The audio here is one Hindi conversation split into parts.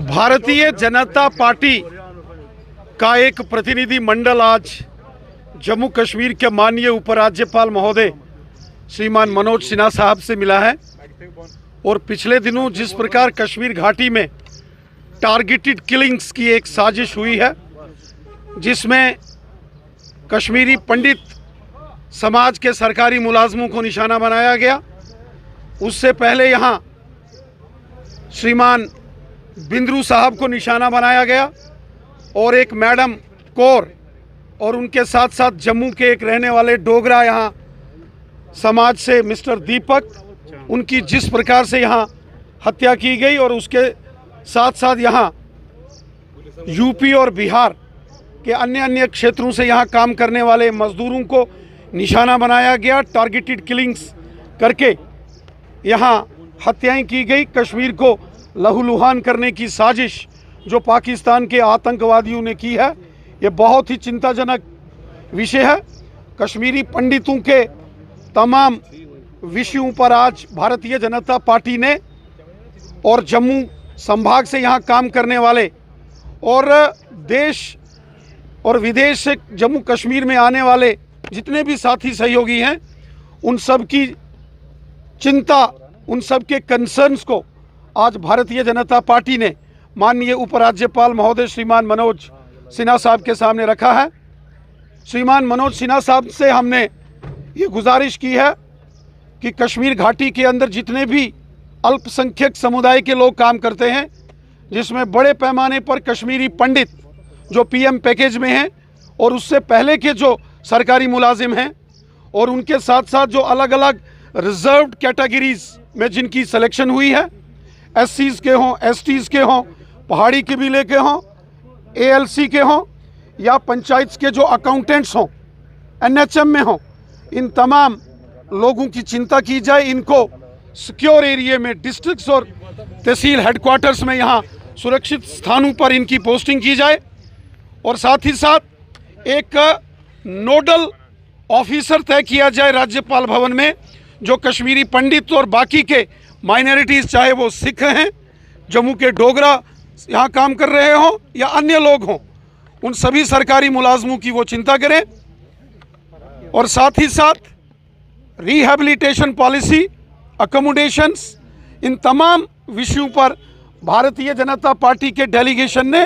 भारतीय जनता पार्टी का एक प्रतिनिधि मंडल आज जम्मू कश्मीर के माननीय उपराज्यपाल महोदय श्रीमान मनोज सिन्हा साहब से मिला है और पिछले दिनों जिस प्रकार कश्मीर घाटी में टारगेटेड किलिंग्स की एक साजिश हुई है, जिसमें कश्मीरी पंडित समाज के सरकारी मुलाजमों को निशाना बनाया गया, उससे पहले यहाँ श्रीमान बिंद्रू साहब को निशाना बनाया गया और एक मैडम कौर और उनके साथ साथ जम्मू के एक रहने वाले डोगरा यहाँ समाज से मिस्टर दीपक, उनकी जिस प्रकार से यहाँ हत्या की गई और उसके साथ साथ यहाँ यूपी और बिहार के अन्य क्षेत्रों से यहाँ काम करने वाले मजदूरों को निशाना बनाया गया, टारगेटेड किलिंग्स करके यहाँ हत्याएं की गई। कश्मीर को लहूलुहान करने की साजिश जो पाकिस्तान के आतंकवादियों ने की है, ये बहुत ही चिंताजनक विषय है। कश्मीरी पंडितों के तमाम विषयों पर आज भारतीय जनता पार्टी ने और जम्मू संभाग से यहाँ काम करने वाले और देश और विदेश से जम्मू कश्मीर में आने वाले जितने भी साथी सहयोगी हैं, उन सब की चिंता, उन सब के कंसर्न्स को आज भारतीय जनता पार्टी ने माननीय उपराज्यपाल महोदय श्रीमान मनोज सिन्हा साहब के सामने रखा है। श्रीमान मनोज सिन्हा साहब से हमने ये गुजारिश की है कि कश्मीर घाटी के अंदर जितने भी अल्पसंख्यक समुदाय के लोग काम करते हैं, जिसमें बड़े पैमाने पर कश्मीरी पंडित जो पीएम पैकेज में हैं और उससे पहले के जो सरकारी मुलाजिम हैं और उनके साथ साथ जो अलग अलग रिजर्व्ड कैटेगरीज में जिनकी सिलेक्शन हुई है, एससीज के हों, एसटीज के हों, पहाड़ी कबीले के हों, एएलसी के हों या पंचायत के जो अकाउंटेंट्स हों, एनएचएम में हों, इन तमाम लोगों की चिंता की जाए। इनको सिक्योर एरिया में डिस्ट्रिक्ट्स और तहसील हेडक्वार्टर्स में यहाँ सुरक्षित स्थानों पर इनकी पोस्टिंग की जाए और साथ ही साथ एक नोडल ऑफिसर तय किया जाए राज्यपाल भवन में, जो कश्मीरी पंडित और बाकी के माइनॉरिटीज़, चाहे वो सिख हैं, जम्मू के डोगरा यहाँ काम कर रहे हों या अन्य लोग हों, उन सभी सरकारी मुलाजमों की वो चिंता करें और साथ ही साथ रिहैबिलिटेशन पॉलिसी, अकोमोडेशंस, इन तमाम विषयों पर भारतीय जनता पार्टी के डेलीगेशन ने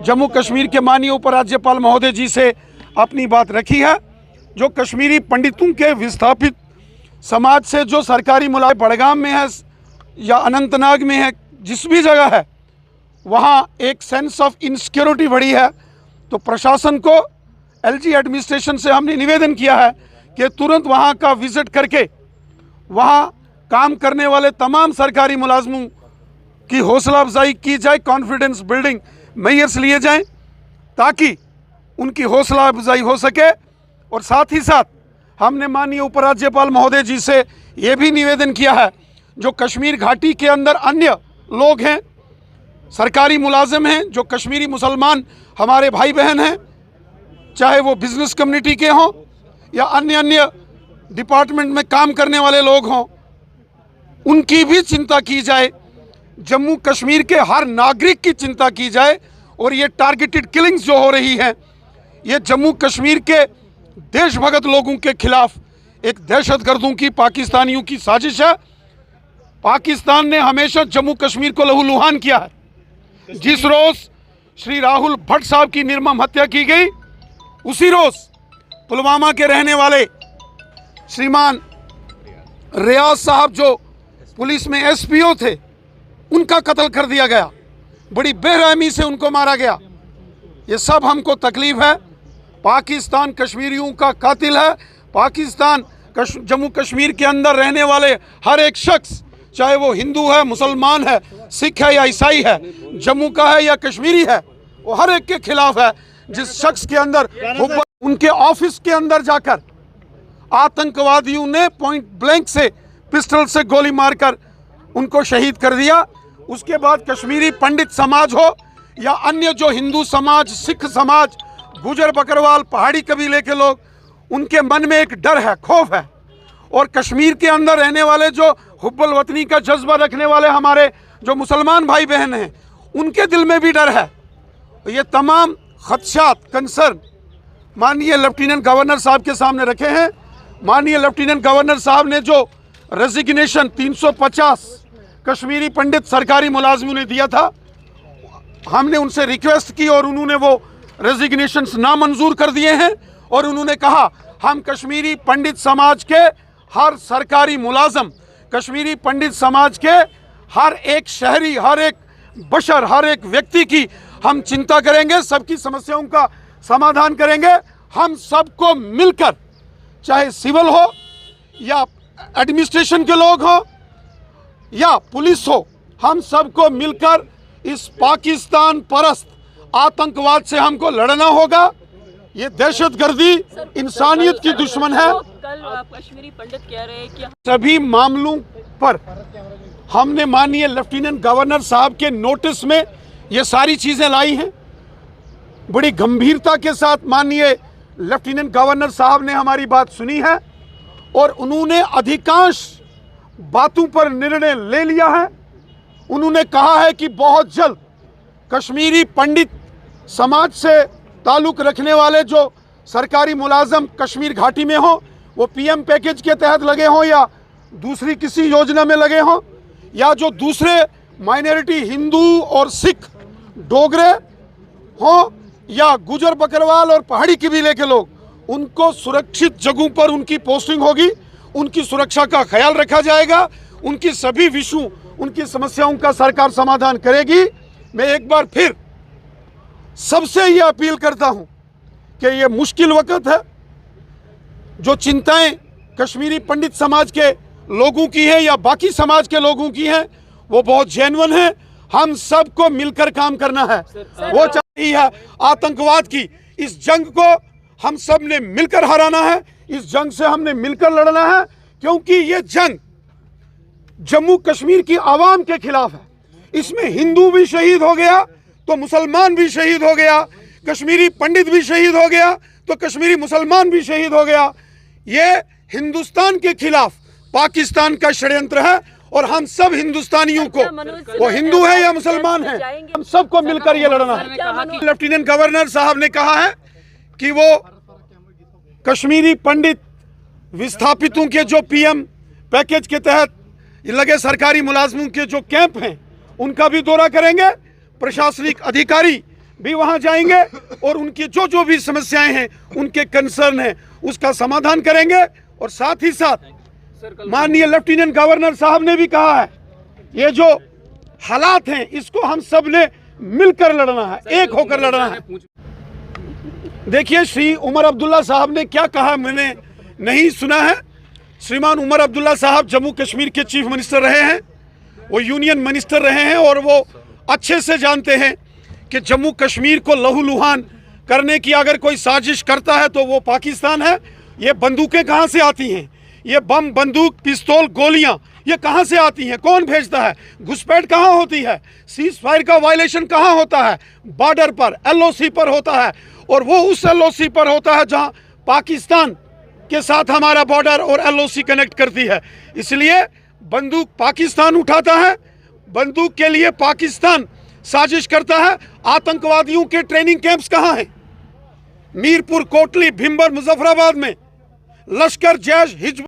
जम्मू कश्मीर के माननीय उपराज्यपाल महोदय जी से अपनी बात रखी है। जो कश्मीरी पंडितों के विस्थापित समाज से जो सरकारी मुलाजिम बड़गाम में है या अनंतनाग में है, जिस भी जगह है, वहाँ एक सेंस ऑफ इनसिक्योरिटी बढ़ी है। तो प्रशासन को, एलजी एडमिनिस्ट्रेशन से हमने निवेदन किया है कि तुरंत वहाँ का विजिट करके वहाँ काम करने वाले तमाम सरकारी मुलाजमों की हौसला अफजाई की जाए, कॉन्फिडेंस बिल्डिंग मेजर्स लिए जाएं ताकि उनकी हौसला अफजाई हो सके। और साथ ही साथ हमने माननीय उपराज्यपाल महोदय जी से ये भी निवेदन किया है, जो कश्मीर घाटी के अंदर अन्य लोग हैं, सरकारी मुलाजिम हैं, जो कश्मीरी मुसलमान हमारे भाई बहन हैं, चाहे वो बिजनेस कम्युनिटी के हों या अन्य डिपार्टमेंट में काम करने वाले लोग हों, उनकी भी चिंता की जाए, जम्मू कश्मीर के हर नागरिक की चिंता की जाए। और ये टारगेटेड किलिंग्स जो हो रही हैं, ये जम्मू कश्मीर के देशभक्त लोगों के खिलाफ एक दहशतगर्दों की, पाकिस्तानियों की साजिश है। पाकिस्तान ने हमेशा जम्मू कश्मीर को लहूलुहान किया है। जिस रोज़ श्री राहुल भट्ट साहब की निर्मम हत्या की गई, उसी रोज़ पुलवामा के रहने वाले श्रीमान रियाज साहब जो पुलिस में एसपीओ थे, उनका कत्ल कर दिया गया, बड़ी बेरहमी से उनको मारा गया। ये सब हमको तकलीफ है। पाकिस्तान कश्मीरियों का कातिल है। पाकिस्तान जम्मू कश्मीर के अंदर रहने वाले हर एक शख्स, चाहे वो हिंदू है, मुसलमान है, सिख है या ईसाई है, जम्मू का है या कश्मीरी है, वो हर एक के खिलाफ है। जिस शख्स के अंदर उनके ऑफिस के अंदर जाकर आतंकवादियों ने पॉइंट ब्लैंक से पिस्टल से गोली मारकर उनको शहीद कर दिया, उसके बाद कश्मीरी पंडित समाज हो या अन्य जो हिंदू समाज, सिख समाज, गुजर बकरवाल, पहाड़ी कबीले के लोग, उनके मन में एक डर है, खौफ है। और कश्मीर के अंदर रहने वाले जो हुब्बुल वतनी का जज्बा रखने वाले हमारे जो मुसलमान भाई बहन हैं, उनके दिल में भी डर है। ये तमाम खदशात, कंसर्न माननीय लेफ्टिनेंट गवर्नर साहब के सामने रखे हैं। माननीय लेफ्टिनेंट गवर्नर साहब ने जो रेजिग्नेशन 350 कश्मीरी पंडित सरकारी मुलाजिमों ने दिया था, हमने उनसे रिक्वेस्ट की और उन्होंने वो रेजिग्नेशंस नामंजूर कर दिए हैं। और उन्होंने कहा हम कश्मीरी पंडित समाज के हर सरकारी मुलाजम, कश्मीरी पंडित समाज के हर एक शहरी, हर एक बशर, हर एक व्यक्ति की हम चिंता करेंगे, सबकी समस्याओं का समाधान करेंगे। हम सबको मिलकर, चाहे सिविल हो या एडमिनिस्ट्रेशन के लोग हो या पुलिस हो, हम सबको मिलकर इस पाकिस्तान परस्त आतंकवाद से हमको लड़ना होगा। ये दहशतगर्दी इंसानियत की दुश्मन है। कल कश्मीरी पंडित कह रहे हैं कि सभी मामलों पर हमने माननीय लेफ्टिनेंट गवर्नर साहब के नोटिस में ये सारी चीज़ें लाई हैं। बड़ी गंभीरता के साथ माननीय लेफ्टिनेंट गवर्नर साहब ने हमारी बात सुनी है और उन्होंने अधिकांश बातों पर निर्णय ले लिया है। उन्होंने कहा है कि बहुत जल्द कश्मीरी पंडित समाज से ताल्लुक़ रखने वाले जो सरकारी मुलाजम कश्मीर घाटी में हो, वो पीएम पैकेज के तहत लगे हों या दूसरी किसी योजना में लगे हों, या जो दूसरे माइनॉरिटी हिंदू और सिख, डोगरे हों या गुजर बकरवाल और पहाड़ी कबीले के लोग, उनको सुरक्षित जगहों पर उनकी पोस्टिंग होगी, उनकी सुरक्षा का ख्याल रखा जाएगा, उनकी सभी विषयों, उनकी समस्याओं का सरकार समाधान करेगी। मैं एक बार फिर सबसे ये अपील करता हूं कि ये मुश्किल वक्त है, जो चिंताएं कश्मीरी पंडित समाज के लोगों की है या बाकी समाज के लोगों की है, वो बहुत जेन्युइन है। हम सबको मिलकर काम करना है। वो चाहिए है आतंकवाद की इस जंग को हम सब ने मिलकर हराना है। इस जंग से हमने मिलकर लड़ना है, क्योंकि ये जंग जम्मू कश्मीर की आवाम के खिलाफ है। इसमें हिंदू भी शहीद हो गया तो मुसलमान भी शहीद हो गया, कश्मीरी पंडित भी शहीद हो गया तो कश्मीरी मुसलमान भी शहीद हो गया। ये हिंदुस्तान के खिलाफ पाकिस्तान का षड्यंत्र है और हम सब हिंदुस्तानियों को, वो हिंदू है या मुसलमान है, हम सबको मिलकर ये लड़ना है। लेफ्टिनेंट गवर्नर साहब ने कहा है कि वो कश्मीरी पंडित विस्थापितों के जो पीएम पैकेज के तहत लगे सरकारी मुलाजमों के जो कैंप हैं, उनका भी दौरा करेंगे। प्रशासनिक अधिकारी भी वहां जाएंगे और उनकी जो भी समस्याएं हैं, उनके कंसर्न हैं, उसका समाधान करेंगे। और साथ ही साथ माननीय लेफ्टिनेंट गवर्नर साहब ने भी कहा है, ये जो हालात हैं इसको हम सब ने मिलकर लड़ना है, एक होकर लड़ना है। देखिए श्री उमर अब्दुल्ला साहब ने क्या कहा, मैंने नहीं सुना है। श्रीमान उमर अब्दुल्ला साहब जम्मू कश्मीर के चीफ मिनिस्टर रहे हैं, वो यूनियन मिनिस्टर रहे हैं और वो अच्छे से जानते हैं कि जम्मू कश्मीर को लहूलुहान करने की अगर कोई साजिश करता है तो वो पाकिस्तान है। ये बंदूकें कहाँ से आती हैं, ये बम, बंदूक, पिस्तौल, गोलियां ये कहाँ से आती हैं, कौन भेजता है, घुसपैठ कहाँ होती है, सीज फायर का वायलेशन कहाँ होता है, बॉर्डर पर एलओसी पर होता है, और वो उस एलओसी पर होता है जहाँ पाकिस्तान के साथ हमारा बॉर्डर और एलओसी कनेक्ट करती है। इसलिए बंदूक पाकिस्तान उठाता है, बंदूक के लिए पाकिस्तान साजिश करता है। आतंकवादियों के ट्रेनिंग कैंप्स कहाँ हैं? मीरपुर, कोटली, भिंबर, मुजफ्फराबाद में लश्कर, जैश, हिजबुल